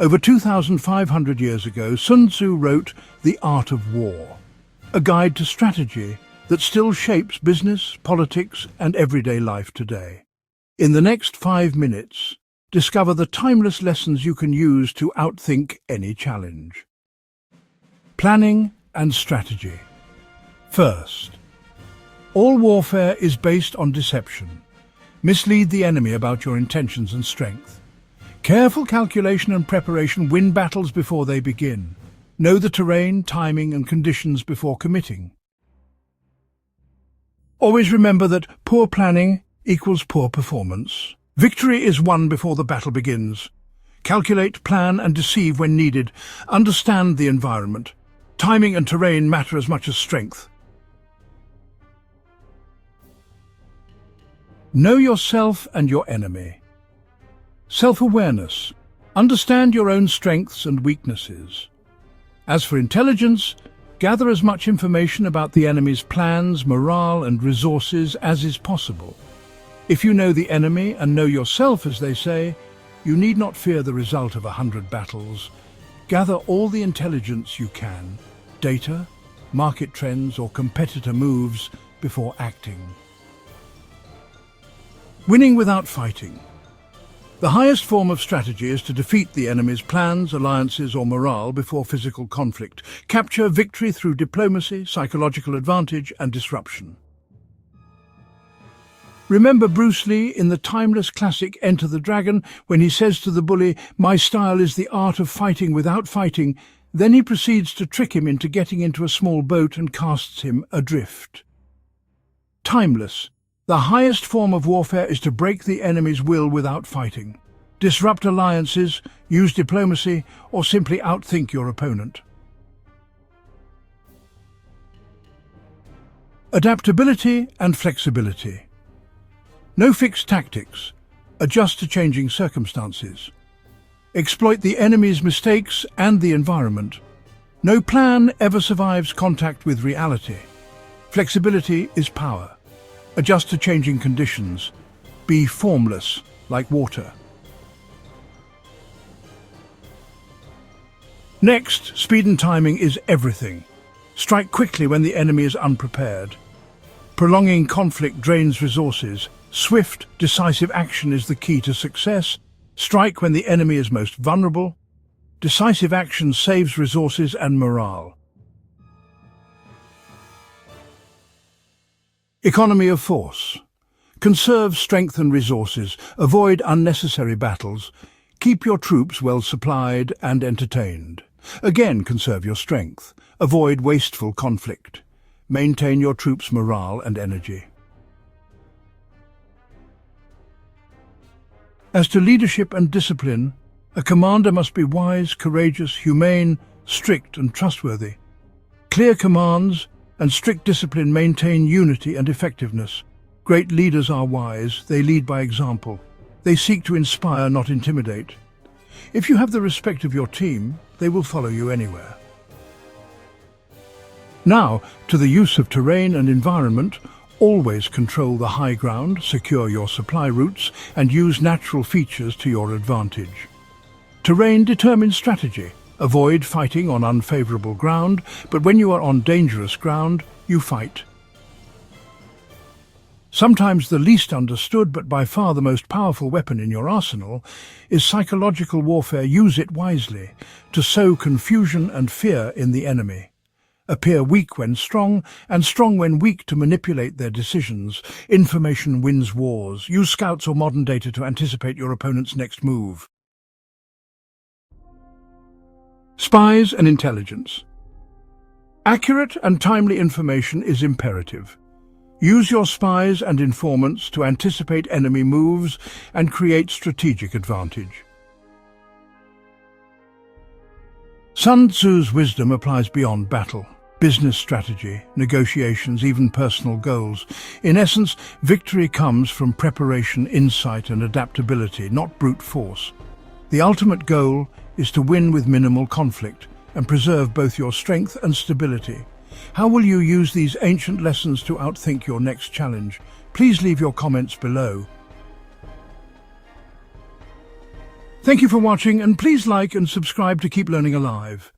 Over 2,500 years ago, Sun Tzu wrote The Art of War, a guide to strategy that still shapes business, politics, and everyday life today. In the next 5 minutes, discover the timeless lessons you can use to outthink any challenge. Planning and strategy. First, all warfare is based on deception. Mislead the enemy about your intentions and strength. Careful calculation and preparation win battles before they begin. Know the terrain, timing, and conditions before committing. Always remember that poor planning equals poor performance. Victory is won before the battle begins. Calculate, plan, and deceive when needed. Understand the environment. Timing and terrain matter as much as strength. Know yourself and your enemy. Self-awareness. Understand your own strengths and weaknesses. As for intelligence, gather as much information about the enemy's plans, morale, and resources as is possible. If you know the enemy and know yourself, as they say, you need not fear the result of 100 battles. Gather all the intelligence you can, data, market trends, or competitor moves before acting. Winning without fighting. The highest form of strategy is to defeat the enemy's plans, alliances, or morale before physical conflict. Capture victory through diplomacy, psychological advantage, and disruption. Remember Bruce Lee in the timeless classic Enter the Dragon when he says to the bully, "My style is the art of fighting without fighting." Then he proceeds to trick him into getting into a small boat and casts him adrift. Timeless. The highest form of warfare is to break the enemy's will without fighting. Disrupt alliances, use diplomacy, or simply outthink your opponent. Adaptability and flexibility. No fixed tactics. Adjust to changing circumstances. Exploit the enemy's mistakes and the environment. No plan ever survives contact with reality. Flexibility is power. Adjust to changing conditions. Be formless, like water. Next, speed and timing is everything. Strike quickly when the enemy is unprepared. Prolonging conflict drains resources. Swift, decisive action is the key to success. Strike when the enemy is most vulnerable. Decisive action saves resources and morale. Economy of force. Conserve strength and resources. Avoid unnecessary battles. Keep your troops well supplied and entertained. Again, conserve your strength. Avoid wasteful conflict. Maintain your troops' morale and energy. As to leadership and discipline, a commander must be wise, courageous, humane, strict and trustworthy. Clear commands and strict discipline maintain unity and effectiveness. Great leaders are wise, they lead by example. They seek to inspire, not intimidate. If you have the respect of your team, they will follow you anywhere. Now, to the use of terrain and environment. Always control the high ground, secure your supply routes, and use natural features to your advantage. Terrain determines strategy. Avoid fighting on unfavorable ground, but when you are on dangerous ground, you fight. Sometimes the least understood but by far the most powerful weapon in your arsenal is psychological warfare. Use it wisely to sow confusion and fear in the enemy. Appear weak when strong, and strong when weak to manipulate their decisions. Information wins wars. Use scouts or modern data to anticipate your opponent's next move. Spies and intelligence. Accurate and timely information is imperative. Use your spies and informants to anticipate enemy moves and create strategic advantage. Sun Tzu's wisdom applies beyond battle. Business strategy, negotiations, even personal goals. In essence, victory comes from preparation, insight, and adaptability, not brute force. The ultimate goal is to win with minimal conflict and preserve both your strength and stability. How will you use these ancient lessons to outthink your next challenge? Please leave your comments below. Thank you for watching, and please like and subscribe to keep learning alive.